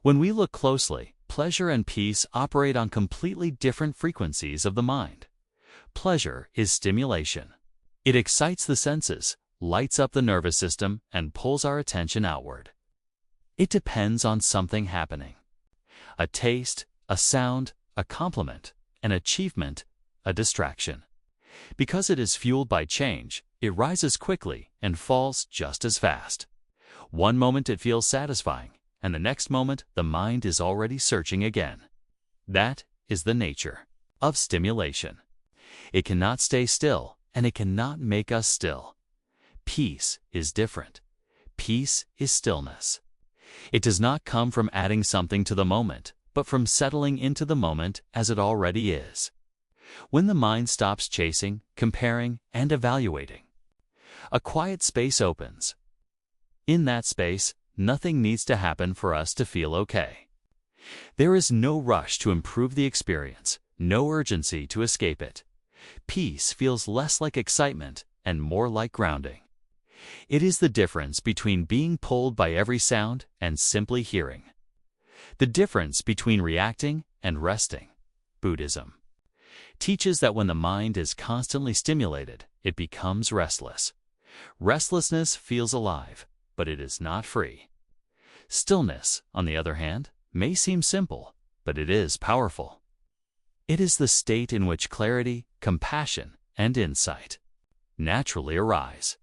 When we look closely, pleasure and peace operate on completely different frequencies of the mind. Pleasure is stimulation. It excites the senses, lights up the nervous system, and pulls our attention outward. It depends on something happening. A taste, a sound, a compliment, an achievement, a distraction. Because it is fueled by change, it rises quickly and falls just as fast. One moment it feels satisfying, and the next moment the mind is already searching again. That is the nature of stimulation. It cannot stay still, and it cannot make us still. Peace is different. Peace is stillness. It does not come from adding something to the moment, but from settling into the moment as it already is. When the mind stops chasing, comparing, and evaluating, a quiet space opens. In that space, nothing needs to happen for us to feel okay. There is no rush to improve the experience, no urgency to escape it. Peace feels less like excitement and more like grounding. It is the difference between being pulled by every sound and simply hearing. The difference between reacting and resting. Buddhism teaches that when the mind is constantly stimulated, it becomes restless. Restlessness feels alive, but it is not free. Stillness, on the other hand, may seem simple, but it is powerful. It is the state in which clarity, compassion, and insight naturally arise.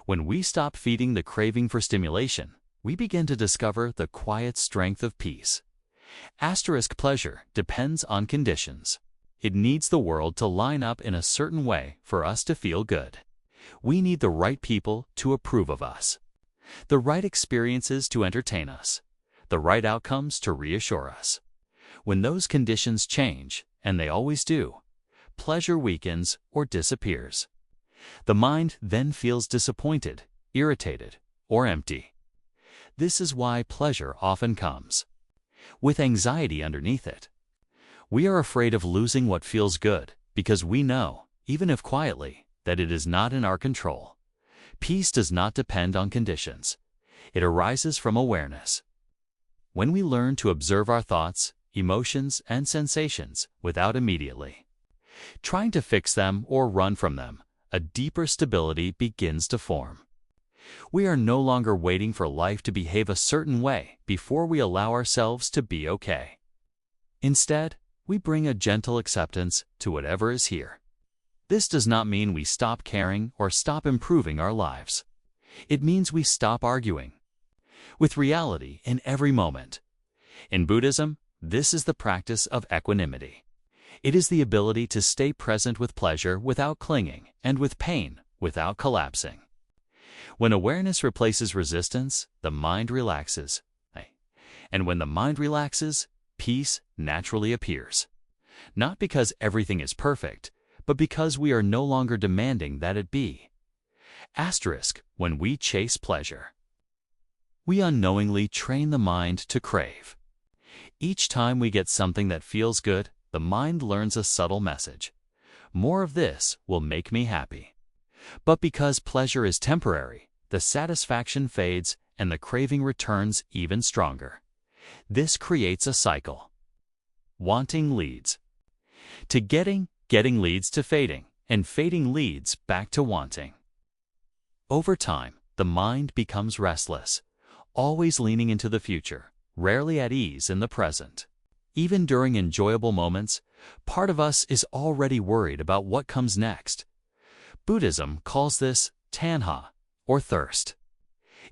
When we stop feeding the craving for stimulation, we begin to discover the quiet strength of peace. Asterisk pleasure depends on conditions. It needs the world to line up in a certain way for us to feel good. We need the right people to approve of us, the right experiences to entertain us, the right outcomes to reassure us. When those conditions change, and they always do, pleasure weakens or disappears. The mind then feels disappointed, irritated, or empty. This is why pleasure often comes with anxiety underneath it. We are afraid of losing what feels good because we know, even if quietly, that it is not in our control. Peace does not depend on conditions. It arises from awareness. When we learn to observe our thoughts, emotions, and sensations without immediately trying to fix them or run from them, a deeper stability begins to form. We are no longer waiting for life to behave a certain way before we allow ourselves to be okay. Instead, we bring a gentle acceptance to whatever is here. This does not mean we stop caring or stop improving our lives. It means we stop arguing with reality in every moment. In Buddhism, this is the practice of equanimity. It is the ability to stay present with pleasure without clinging and with pain without collapsing. When awareness replaces resistance, the mind relaxes. And when the mind relaxes, peace naturally appears. Not because everything is perfect, but because we are no longer demanding that it be. Asterisk, when we chase pleasure, we unknowingly train the mind to crave. Each time we get something that feels good, the mind learns a subtle message. More of this will make me happy. But because pleasure is temporary, the satisfaction fades and the craving returns even stronger. This creates a cycle. Wanting leads to getting, getting leads to fading, and fading leads back to wanting. Over time, the mind becomes restless, always leaning into the future, rarely at ease in the present. Even during enjoyable moments, part of us is already worried about what comes next. Buddhism calls this tanha, or thirst.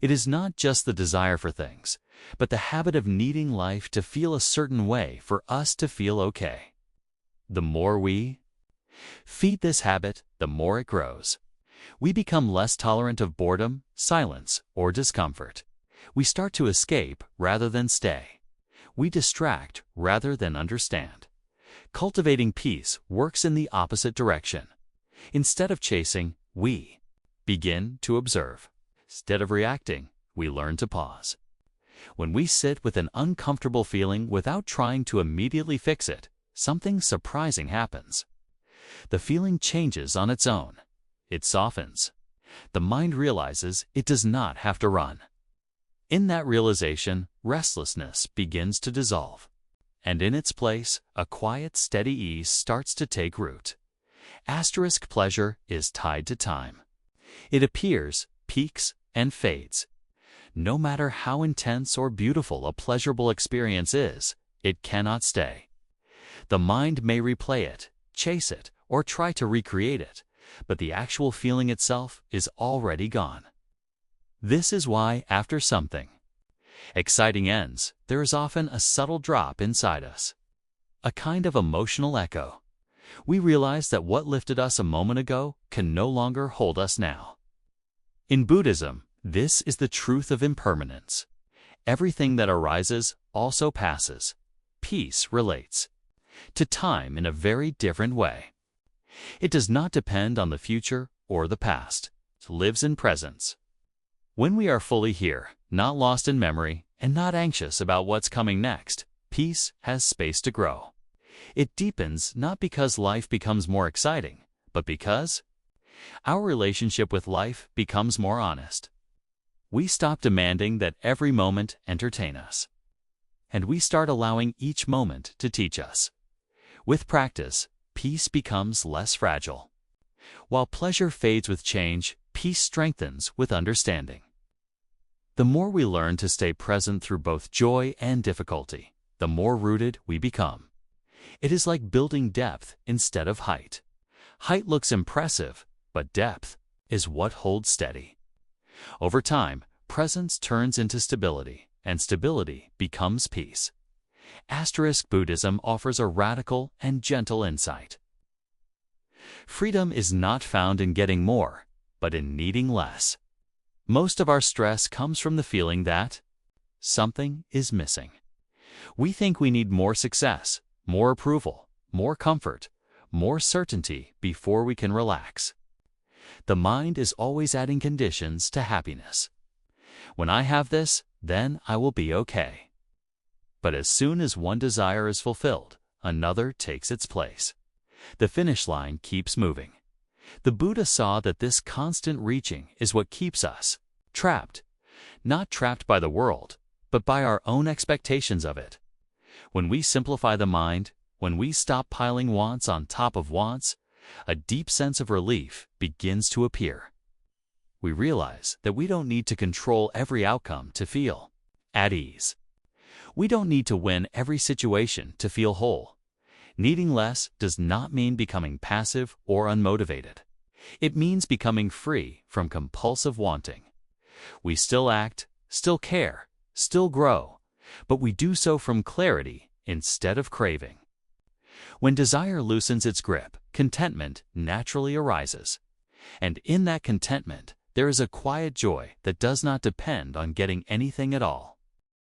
It is not just the desire for things, but the habit of needing life to feel a certain way for us to feel okay. The more we feed this habit, the more it grows. We become less tolerant of boredom, silence, or discomfort. We start to escape rather than stay. We distract rather than understand. Cultivating peace works in the opposite direction. Instead of chasing, we begin to observe. Instead of reacting, we learn to pause. When we sit with an uncomfortable feeling without trying to immediately fix it, something surprising happens. The feeling changes on its own. It softens. The mind realizes it does not have to run. In that realization, restlessness begins to dissolve, and in its place, a quiet, steady ease starts to take root. Asterisk pleasure is tied to time. It appears, peaks, and fades. No matter how intense or beautiful a pleasurable experience is, it cannot stay. The mind may replay it, chase it, or try to recreate it, but the actual feeling itself is already gone. This is why, after something exciting ends, there is often a subtle drop inside us. A kind of emotional echo. We realize that what lifted us a moment ago can no longer hold us now. In Buddhism, this is the truth of impermanence. Everything that arises also passes. Peace relates to time in a very different way. It does not depend on the future or the past. It lives in presence. When we are fully here, not lost in memory, and not anxious about what's coming next, peace has space to grow. It deepens not because life becomes more exciting, but because our relationship with life becomes more honest. We stop demanding that every moment entertain us, and we start allowing each moment to teach us. With practice, peace becomes less fragile. While pleasure fades with change, peace strengthens with understanding. The more we learn to stay present through both joy and difficulty, the more rooted we become. It is like building depth instead of height. Height looks impressive, but depth is what holds steady. Over time, presence turns into stability, and stability becomes peace. Buddhism offers a radical and gentle insight. Freedom is not found in getting more, but in needing less. Most of our stress comes from the feeling that something is missing. We think we need more success, more approval, more comfort, more certainty before we can relax. The mind is always adding conditions to happiness. When I have this, then I will be okay. But as soon as one desire is fulfilled, another takes its place. The finish line keeps moving. The Buddha saw that this constant reaching is what keeps us trapped, not trapped by the world, but by our own expectations of it. When we simplify the mind, when we stop piling wants on top of wants, a deep sense of relief begins to appear. We realize that we don't need to control every outcome to feel at ease. We don't need to win every situation to feel whole. Needing less does not mean becoming passive or unmotivated. It means becoming free from compulsive wanting. We still act, still care, still grow, but we do so from clarity instead of craving. When desire loosens its grip, contentment naturally arises. And in that contentment, there is a quiet joy that does not depend on getting anything at all.